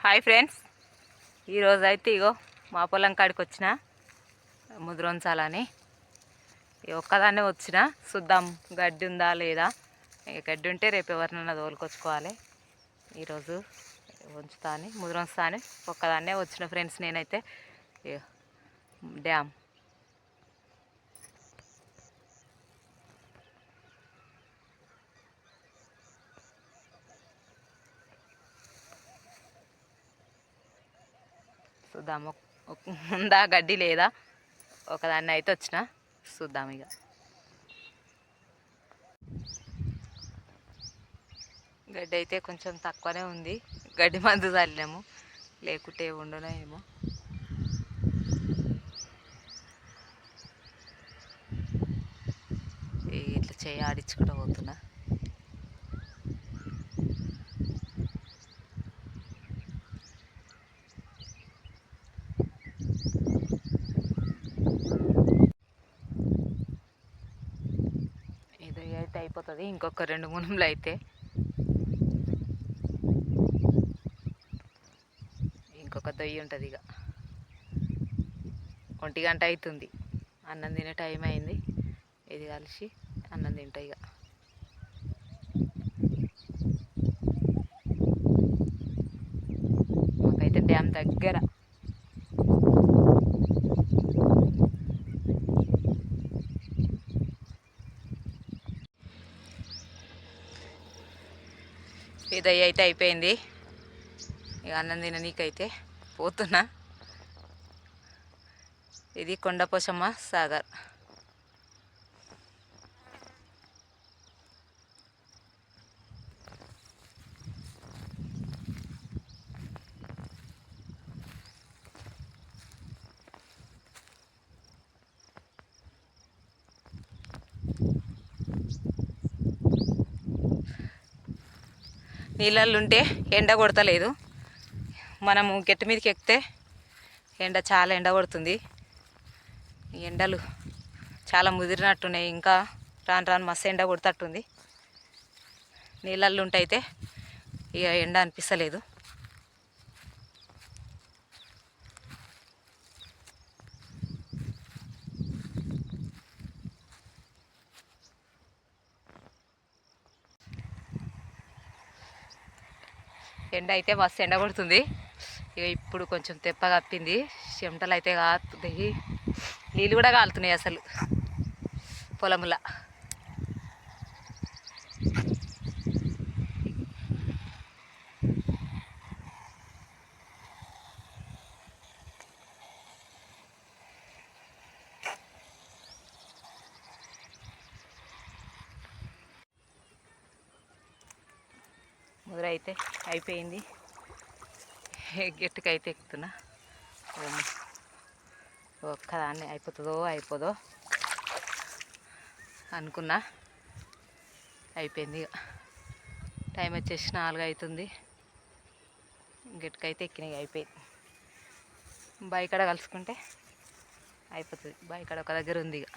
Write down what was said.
Hi friends, ఈరోజు అయితే ఇగో మా పొలం కాడికి వచ్చిన ముద్రొంచాలని. ఒక్కదాన్నే వచ్చిన, చూద్దాం గడ్డి ఉందా లేదా. గడ్డి ఉంటే రేపు ఎవరినైనా తోలుకొచ్చుకోవాలి. ఈరోజు ఉంచుతా అని ముద్రొంచుతా అని ఒక్కదాన్నే వచ్చిన ఫ్రెండ్స్. నేనైతే డ్యామ్ చూద్దాము ఉందా గడ్డి లేదా. ఒకదాన్ని అయితే వచ్చిన, చూద్దాం ఇక. గడ్డి అయితే కొంచెం తక్కువనే ఉంది. గడ్డి మందు చల్లినాము, లేకుంటే ఉండనో ఏమో. ఇట్లా చేయి ఆడించుకుంటూ పోతున్నా. ఇది అయితే అయిపోతుంది, ఇంకొక 2 మునుములు అయితే. ఇంకొక దొయ్యి ఉంటుంది ఇక. 1 గంట అవుతుంది, అన్నం తినే టైం అయింది. ఇది కలిసి అన్నం తింటా ఇక. మాకైతే డ్యామ్ దగ్గర. ఇది అయితే అయిపోయింది ఇక. అన్నం తిననీకైతే పోతున్నా. ఇది కొండపోచమ్మ సాగర్. నీళ్ళల్లో ఉంటే ఎండ కొడతలేదు. మనము గట్టి మీదకి ఎక్కితే చాలా ఎండ కొడుతుంది. ఎండలు చాలా ముదిరినట్టున్నాయి. ఇంకా రాను రాను మస్తు ఎండ కొడతట్టుంది. నీళ్ళల్లో ఉంటే అయితే ఇక ఎండ అనిపిస్తలేదు. ఎండ అయితే మస్తు ఎండ కొడుతుంది. ఇక ఇప్పుడు కొంచెం తెప్ప కప్పింది. చెమటలు అయితే కాలుతున్నాయి, నీళ్ళు కూడా కాలుతున్నాయి అసలు పొలంలో. ముద్ర అయితే అయిపోయింది. గట్టుకైతే ఎక్కుతున్నా. ఒక్కదాన్ని అయిపోతుందో అయిపోదో అనుకున్నా. అయిపోయింది ఇక. టైం వచ్చేసి 4 అవుతుంది. గట్టుకైతే ఎక్కినాయి, అయిపోయింది. బావి కాడ కలుసుకుంటే అయిపోతుంది. బావి కాడ ఒక దగ్గర ఉంది ఇక.